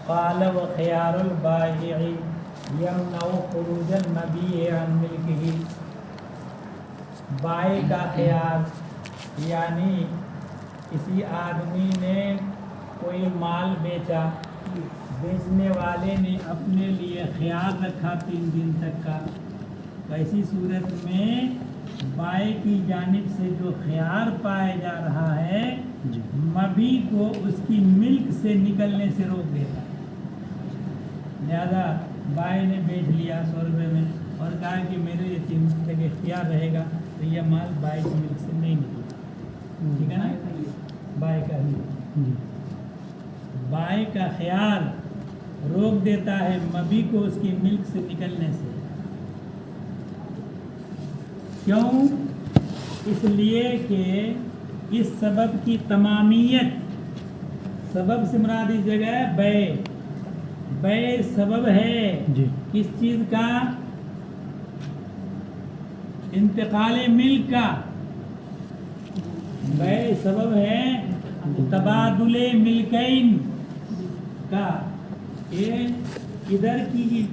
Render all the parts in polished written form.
قال وخيار البائع يمنع خروج المبيع عن ملكه. بائع کا خیار یعنی کسی آدمی نے کوئی مال بیچا، بیچنے والے نے اپنے لیے خیال رکھا 3 دن تک کا، ایسی صورت میں بائع کی جانب سے جو خیار پایا جا رہا ہے مبی کو اس کی ملک سے نکلنے سے روک دیتا ہے. لہذا بائع نے بیچ لیا 100 روپے میں اور کہا کہ میرے یہ 3 دن تک اختیار رہے گا، تو یہ مال بائع کی ملک سے نہیں نکلے، ٹھیک ہے نا، بائع کا ہی. بائع کا خیار روک دیتا ہے مبی کو اس کی ملک سے نکلنے سے. کیوں؟ اس لیے کہ اس سبب کی تمامیت، سبب سے مراد اس جگہ ہے بیع سبب ہے کس چیز کا؟ انتقال ملک کا. بیع سبب ہے تبادل ملکین کا. یہ ادھر کی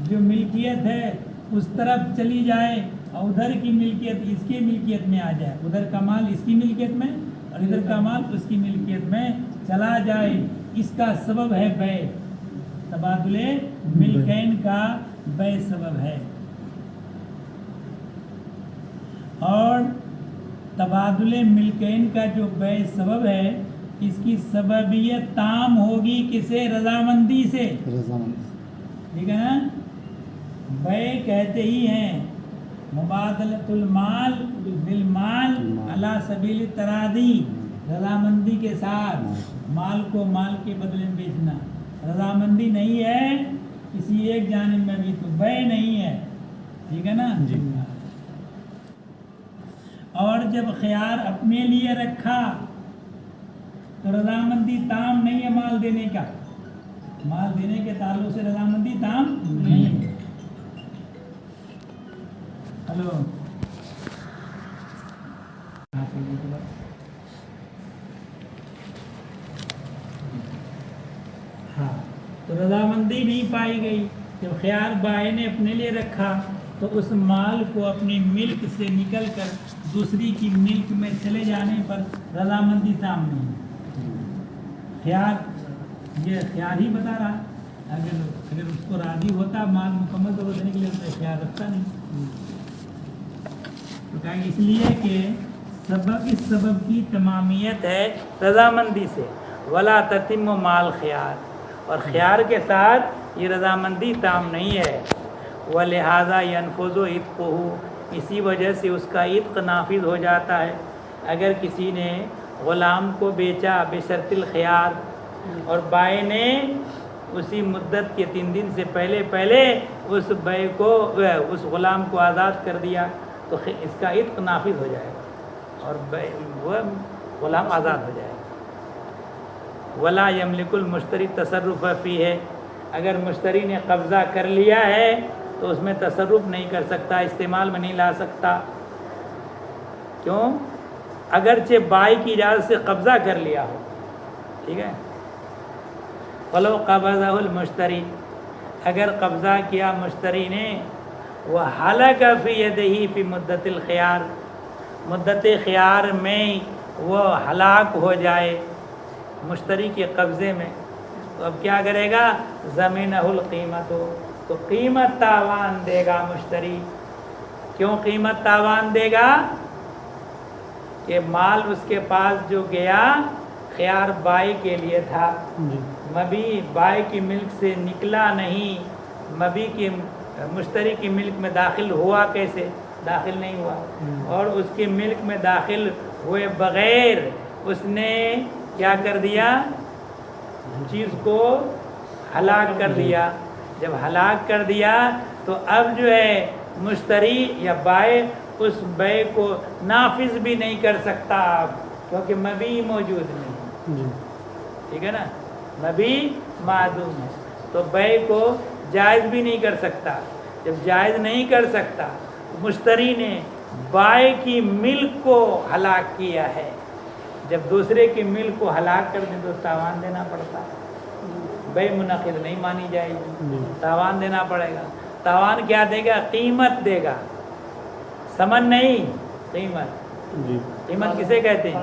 جو ملکیت ہے اس طرف چلی جائے اور ادھر کی ملکیت اس کی ملکیت میں آ جائے، ادھر کا مال اس کی ملکیت میں اور ادھر کا مال اس کی ملکیت میں چلا جائے. اس کا سبب ہے بیع، تبادل ملکین کا بیع سبب ہے. اور تبادل ملکین کا جو بیع سبب ہے اس کی سببیت تام ہوگی کسے؟ رضامندی سے. ٹھیک ہے نا. بیع کہتے ہی ہیں مبادلۃ المال بالمال علی سبیل التراضی، رضامندی کے ساتھ مال کو مال کے بدلے میں بیچنا. رضامندی نہیں ہے کسی ایک جانب میں بھی تو بیع نہیں ہے. ٹھیک ہے نا. اور جب خیار اپنے لیے رکھا تو رضامندی تام نہیں ہے مال دینے کا، مال دینے کے تعلق سے رضامندی تام نہیں ہے. ہلو ہاں، تو رضامندی نہیں پائی گئی. جب خیار بائع نے اپنے لیے رکھا تو اس مال کو اپنی ملک سے نکل کر دوسری کی ملک میں چلے جانے پر رضامندی تام نہیں. خیار یہ خیار ہی بتا رہا، اگر اس کو راضی ہوتا مال مکمل طور پر دینے کے لیے تو خیال رکھتا نہیں. تو کہیں اس لیے کہ اس سبب کی تمامیت ہے رضامندی سے. ولا تتم مال خیار، اور خیار کے ساتھ یہ رضامندی تام نہیں ہے. ولہذا ينفذ عتقہ، اسی وجہ سے اس کا عتق نافذ ہو جاتا ہے. اگر کسی نے غلام کو بیچا بشرط الخیار اور بائع نے اسی مدت کے 3 دن سے پہلے اس بیع کو اس غلام کو آزاد کر دیا تو اس کا عتق نافذ ہو جائے گا اور وہ غلام آزاد ہو جائے گا. ولا یملک المشتری تصرف فیہ، اگر مشتری نے قبضہ کر لیا ہے تو اس میں تصرف نہیں کر سکتا، استعمال میں نہیں لا سکتا. کیوں؟ اگرچہ بائع کی اجازت سے قبضہ کر لیا ہو. ٹھیک ہے. فلو قبضہ المشتری، اگر قبضہ کیا مشتری نے، وہ ہلاک فی یدہ فی مدت الخیار، مدت خیار میں وہ ہلاک ہو جائے مشتری کے قبضے میں، تو اب کیا کرے گا؟ زمینہ القیمت، تو قیمت تاوان دے گا مشتری. کیوں قیمت تاوان دے گا؟ کہ مال اس کے پاس جو گیا خیار بائع کے لیے تھا، مبی بائع کی ملک سے نکلا نہیں، مبی کی مشتری کی ملک میں داخل ہوا کیسے؟ داخل نہیں ہوا. اور اس کی ملک میں داخل ہوئے بغیر اس نے کیا کر دیا؟ چیز کو ہلاک کر دیا. جب ہلاک کر دیا تو اب جو ہے مشتری یا بائع اس بیع کو نافذ بھی نہیں کر سکتا کیونکہ مبی موجود نہیں. ٹھیک ہے نا. مبی معدوم ہے تو بیع کو جائز بھی نہیں کر سکتا. جب جائز نہیں کر سکتا تو مشتری نے بائع کی ملک کو ہلاک کیا ہے. جب دوسرے کی ملک کو ہلاک کر دیں تو تاوان دینا پڑتا ہے. بے منعقد نہیں مانی جائے گی، تاوان دینا پڑے گا۔ تاوان کیا دے گا؟ قیمت دے گا، ثمن نہیں، قیمت۔ قیمت کسے کہتے ہیں؟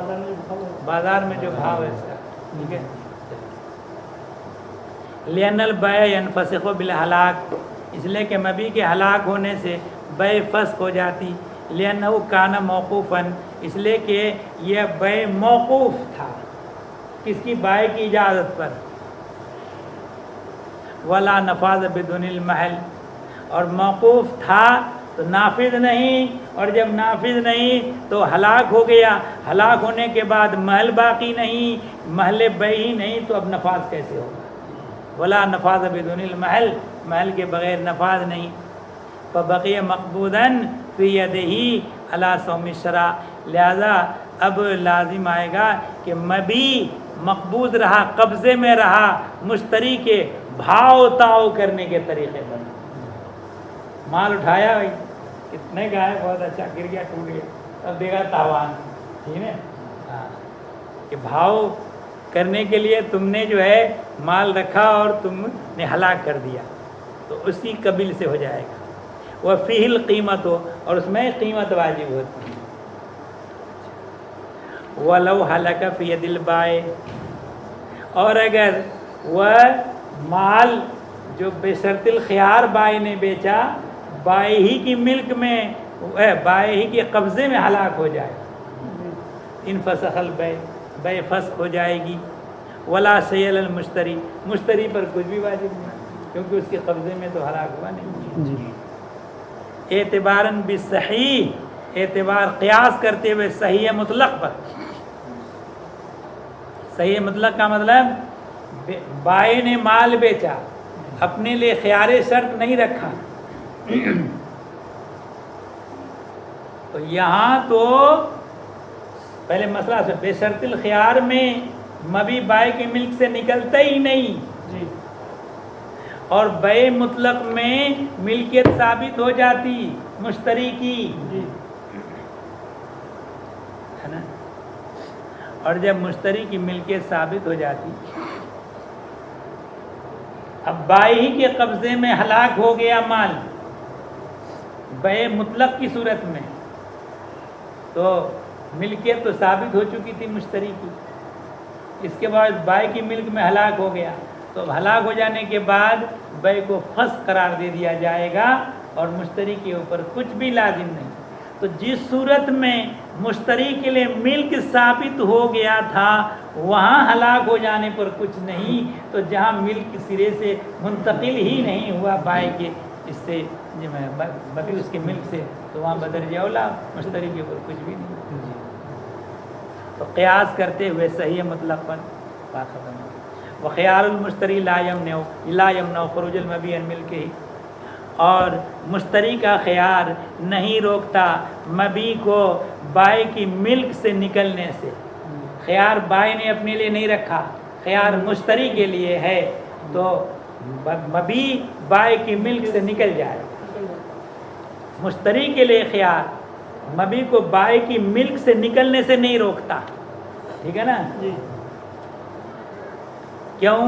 بازار میں جو بھاؤ ہے اس کا، ٹھیک ہے۔ لِأَنَّ الْبَيْعَ يَنْفَسِخُ بِالْهَلَاكِ، اس لیے کہ مبیع کے ہلاک ہونے سے بیع فسخ ہو جاتی۔ لِأَنَّهُ كَانَ مَوْقُوفًا، اس لیے کہ یہ بیع موقوف تھا، کس کی؟ بائع کی اجازت پر۔ وَلَا نَفَاذَ بِدُونِ الْمَحْلِ، اور موقوف تھا تو نافذ نہیں، اور جب نافذ نہیں تو ہلاک ہو گیا، ہلاک ہونے کے بعد محل باقی نہیں، محل بیع ہی نہیں، تو اب نفاذ کیسے ہوگا؟ ولا نفاذ بدون المحل، محل کے بغیر نفاذ نہیں۔ فبقی مقبوضاً فی یدہ علی صوم الشرع، لہذا اب لازم آئے گا کہ مبیع مقبوض رہا، قبضے میں رہا، مشتری کے بھاؤ تاؤ کرنے کے طریقے پر۔ مال اٹھایا بھائی، کتنے کا ہے؟ بہت اچھا، گر گیا، ٹوٹ گیا، اب دے گا تاوان، ٹھیک ہے، کہ بھاؤ کرنے کے لیے تم نے جو ہے مال رکھا اور تم نے ہلاک کر دیا، تو اسی قبیل سے ہو جائے گا۔ وَفِيهِ الْقِيمَةُ، اور اس میں قیمت واجب ہوتی ہے۔ وَلَوْ هَلَكَ فِي يَدِ الْبَائِعِ، اور اگر وہ مال جو بشرط الخیار بائع نے بیچا، بائع ہی کی ملک میں، بائع ہی کے قبضے میں ہلاک ہو جائے، انفسخ البیع، بیع فسخ ہو جائے گی۔ ولا شیء علی المشتری، مشتری پر کچھ بھی واجب نہیں، کیونکہ اس کے قبضے میں تو ہلاک ہوا نہیں۔ اعتباراً بالصحیح، اعتبار قیاس کرتے ہوئے صحیح مطلق پر۔ صحیح مطلق کا مطلب بائع نے مال بیچا، اپنے لیے خیار شرط نہیں رکھا، تو یہاں تو پہلے مسئلہ سے بے شرط الخیار میں مبیع بائع کی ملک سے نکلتا ہی نہیں، اور بیع مطلق میں ملکیت ثابت ہو جاتی مشتری کی، ہے نا، اور جب مشتری کی ملکیت ثابت ہو جاتی، اب بائع ہی کے قبضے میں ہلاک ہو گیا مال بیع مطلق کی صورت میں، تو ملکیت تو ثابت ہو چکی تھی مشتری کی، اس کے بعد بائع کی ملک میں ہلاک ہو گیا، تو ہلاک ہو جانے کے بعد بیع کو فسخ قرار دے دیا جائے گا، اور مشتری کے اوپر کچھ بھی لازم نہیں۔ تو جس صورت میں مشتری کے لیے ملک ثابت ہو گیا تھا، وہاں ہلاک ہو جانے پر کچھ نہیں، تو جہاں ملک سرے سے منتقل ہی نہیں ہوا بائع کے اس سے مبیع اس کے ملک سے، تو وہاں بدرجہ اولیٰ مشتری کے اوپر کچھ بھی نہیں۔ تو قیاس کرتے ہوئے صحیح مطلق پر بات ختم ہو۔ وخیار المشتری لا یمنع خروج المبیع عن ملکہ، اور مشتری کا خیار نہیں روکتا مبیع کو بائع کی ملک سے نکلنے سے۔ خیار بائع نے اپنے لیے نہیں رکھا، خیار مشتری کے لیے ہے، تو مبیع بائع کی ملک سے نکل جائے۔ مشتری کے لیے خیار مبیع کو بائع کی ملک سے نکلنے سے نہیں روکتا، ٹھیک ہے نا؟ کیوں؟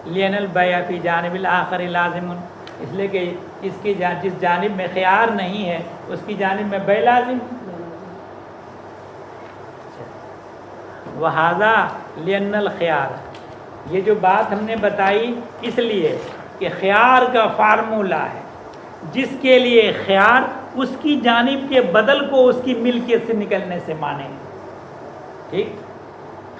لِأَنَّ الْبَيْعَ فِي جَانِبِ الْآخَرِ لَازِمٌ، اس لیے کہ اس کی جس جانب میں خیار نہیں ہے اس کی جانب میں بیع لازم۔ وَهَذَا لِأَنَّ الْخِيَارَ، یہ جو بات ہم نے بتائی اس لیے کہ خیار کا فارمولہ ہے، جس کے لیے خیار اس کی جانب کے بدل کو اس کی ملکیت سے نکلنے سے مانے، ٹھیک؟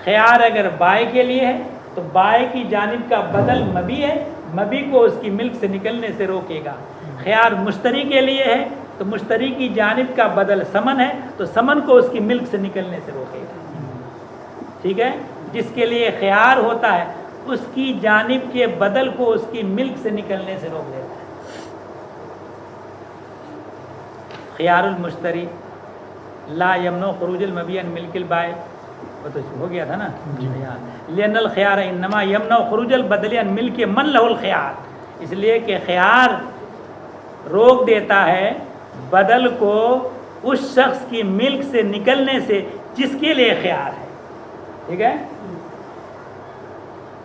خیار اگر بائع کے لیے ہے تو بائع کی جانب کا بدل مبیع ہے، مبیع کو اس کی ملک سے نکلنے سے روکے گا۔ خیار مشتری کے لیے ہے تو مشتری کی جانب کا بدل ثمن ہے، تو ثمن کو اس کی ملک سے نکلنے سے روکے گا، ٹھیک ہے؟ جس کے لیے خیار ہوتا ہے اس کی جانب کے بدل کو اس کی ملک سے نکلنے سے روک دیتا ہے۔ خیار المشتری لا یمنع خروج المبیع عن ملک البائع، وہ تو ہو گیا تھا نا، لأن الخیار انما یمنع خروج البدل عن ملک من له الخیار، اس لیے کہ خیار روک دیتا ہے بدل کو اس شخص کی ملک سے نکلنے سے جس کے لیے خیار ہے، ٹھیک ہے؟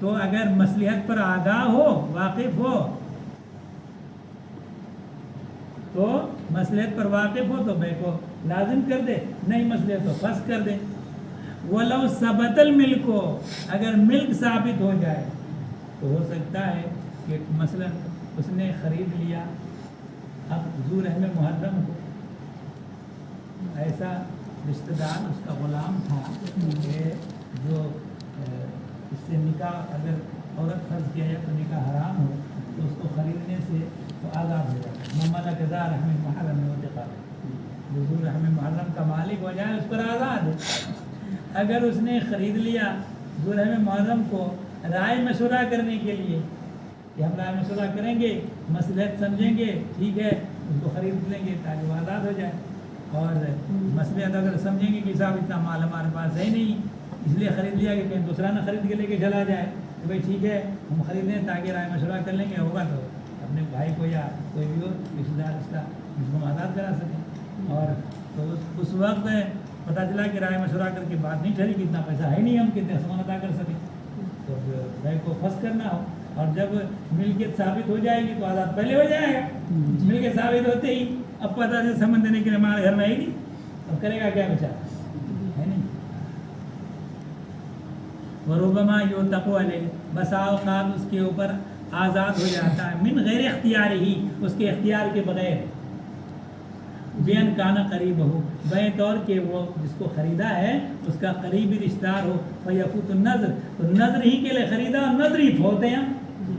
تو اگر مصلحت پر آگاہ ہو واقف ہو تو مصلحت پر واقف ہو تو بے کو لازم کر دے، نہیں مصلحت تو فسخ کر دے۔ وَلَوْ ثَبَتَ الْمِلْكُ اگر ملک ثابت ہو جائے تو ہو سکتا ہے کہ مثلا اس نے خرید لیا اب ذو رحم محرم کو، ایسا رشتہ دار اس کا غلام تھا کہ جو اس سے نکاح اگر عورت فرض کیا جائے تو نکاح حرام ہو تو اس کو خریدنے سے تو آزاد ہو جائے۔ مملک ذا رحم محرم میں ہوتے جو ذو رحم محرم کا مالک ہو جائے اس پر آزاد ہے۔ اگر اس نے خرید لیا ذو رحم محرم کو رائے مشورہ کرنے کے لیے کہ ہم رائے مشورہ کریں گے، مصلحت سمجھیں گے، ٹھیک ہے اس کو خرید لیں گے تاکہ وہ آزاد ہو جائے، اور مصلحت اگر سمجھیں گے کہ صاحب اتنا مال ہمارے پاس ہے نہیں اس لیے خرید لیا کہ کہیں دوسرا نہ خرید کے لے کے چلا جائے، تو بھائی ٹھیک ہے ہم خرید لیں تاکہ رائے مشورہ کر لیں گے، ہوگا تو اپنے بھائی کو یا کوئی بھی ہو رشتہ دار اس کا اس کو آزاد کرا سکیں۔ اور تو اس وقت پتہ چلا کہ رائے مشورہ کر کے بات نہیں ٹھہری کہ اتنا پیسہ ہے نہیں ہم کتنے سامان ادا کر سکیں، تو بھائی کو فسخ کرنا ہو، اور جب ملکیت ثابت ہو جائے گی تو آزاد پہلے ہو جائے گا۔ ملکیت ثابت ہوتے ہی اب پتہ سے سمجھ دینے کے لیے ہمارے گھر میں ہی نہیں، اب کرے گا کیا بیچارہ، ہے نہیں۔ وربما یوتق علیہ بسا اوقات اس کے اوپر آزاد ہو جاتا ہے من غیر اختیار ہی اس کے اختیار کے بغیر، بین کانا قریب ہو بے طور کہ وہ جس کو خریدا ہے اس کا قریبی رشتہ دار ہو، فیفوت النظر تو نظر ہی کے لیے خریدا اور نظر ہی فوت ہیں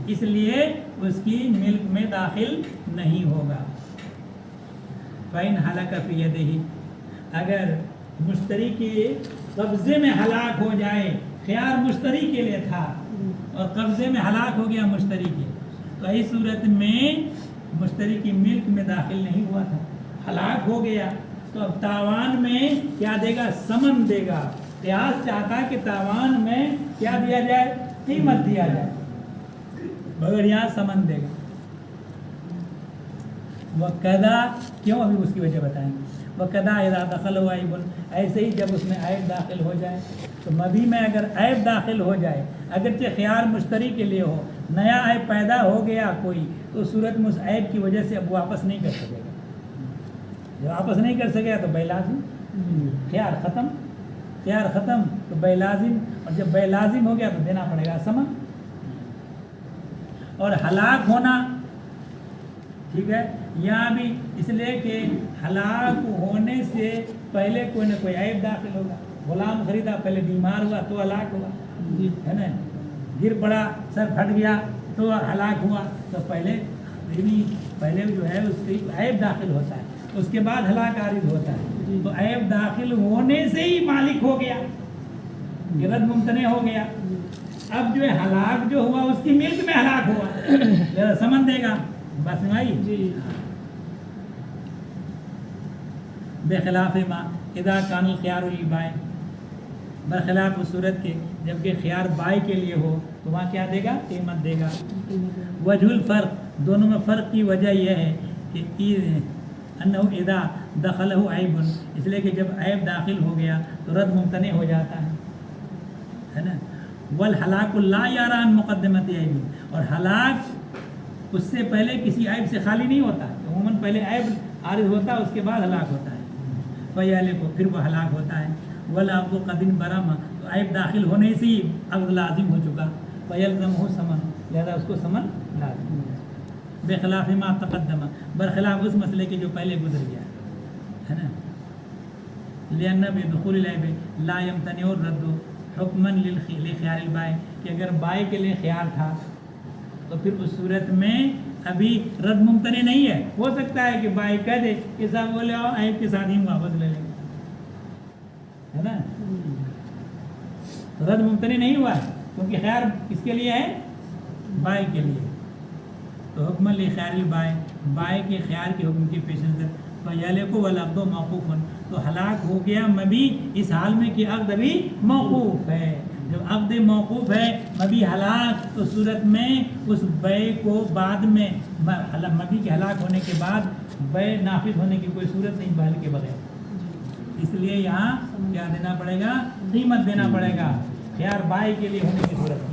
اس لیے اس کی ملک میں داخل نہیں ہوگا۔ فَإِنْ هَلَكَ فِي يَدِهِ اگر مشتری کے قبضے میں ہلاک ہو جائے، خیار مشتری کے لیے تھا اور قبضے میں ہلاک ہو گیا مشتری کے، تو اس صورت میں مشتری کی ملک میں داخل نہیں ہوا تھا، ہلاک ہو گیا، تو اب تاوان میں کیا دے گا؟ ثمن دے گا۔ قیاس چاہتا ہے کہ تاوان میں کیا دیا جائے؟ قیمت دیا جائے، مگر یہاں ثمن دے گا۔ وَقَدَا کیوں ابھی اس کی وجہ بتائیں گے۔ وَقَدَا اِذَا دَخَلَ عَيْبٌ ایسے ہی جب اس میں عیب داخل ہو جائے، تو مبی میں اگر عیب داخل ہو جائے اگرچہ خیار مشتری کے لیے ہو، نیا عیب پیدا ہو گیا کوئی، تو صورت میں اس عیب کی وجہ سے اب واپس نہیں کر سکے گا۔ جب واپس نہیں کر سکے گا تو بے لازم، خیار ختم، خیار ختم تو بے لازم، اور جب بے لازم ہو گیا تو دینا پڑے گا ثمن۔ اور ہلاک ہونا ٹھیک ہے یہاں بھی اس لیے کہ ہلاک ہونے سے پہلے کوئی نہ کوئی عیب داخل ہوگا۔ غلام خریدا پہلے بیمار ہوا تو ہلاک ہوا، ہے نا، گر پڑا سر پھٹ گیا تو ہلاک ہوا، تو پہلے جو ہے اس کی عیب داخل ہوتا ہے، اس کے بعد ہلاک عارض ہوتا ہے، تو عیب داخل ہونے سے ہی مالک ہو گیا، رد ممتنع ہو گیا۔ اب جو ہے ہلاک جو ہوا اس کی ملک میں ہلاک ہوا، سمجھ دے گا بس میں آئی۔ بے خلاف ما اذا کان الخيار للبائع برخلاف اس صورت کے جبکہ خیار بائی کے لیے ہو تو وہاں کیا دے گا؟ قیمت دے گا۔ وجہ الفرق دونوں میں فرق کی وجہ یہ ہے کہ انہ اذا دخلہ عیب اس لیے کہ جب عیب داخل ہو گیا تو رد ممتنع ہو جاتا ہے نا۔ والہلاک لا یرى عن مقدمۃ عیب اور ہلاک اس سے پہلے کسی عیب سے خالی نہیں ہوتا، عموماً پہلے عیب عارض ہوتا ہے اس کے بعد ہلاک ہوتا ہے، فیہلک پھر وہ ہلاک ہوتا ہے۔ والعقد قد انبرم تو عیب داخل ہونے سے ہی عقد لازم ہو چکا، فیلزمہ ثمن لہذا اس کو ثمن لازم ہے۔ بخلاف ما تقدم برخلاف اس مسئلے کے جو پہلے گزر گیا ہے نا، لأن بدخول العیب لا یمتنع الرد حکما لخیار البائع کہ اگر بائع کے لیے خیار تھا تو پھر اس صورت میں ابھی رد ممتنع نہیں ہے، ہو سکتا ہے کہ بائع کہہ دے کہ صاحب بولے آؤ عیب کے ساتھ ہی واپس لے لیں، ہے نا، رد ممتنع نہیں ہوا ہے کیونکہ خیار کس کے لیے ہے؟ بائع کے لیے، تو حکم لخیار البائع بائع کے خیار کے حکم کی پیش نظر فیہلک والعقد موقوف تو ہلاک ہو گیا مبی اس حال میں کہ عقد ابھی موقوف ہے۔ جب عقد موقوف ہے مبی ہلاک تو صورت میں اس بیع کو بعد میں مبی کے ہلاک ہونے کے بعد بیع نافذ ہونے کی کوئی صورت نہیں بہل کے بغیر، اس لیے یہاں کیا دینا پڑے گا؟ قیمت دینا پڑے گا خیار بائع کے لیے ہونے کی صورت میں۔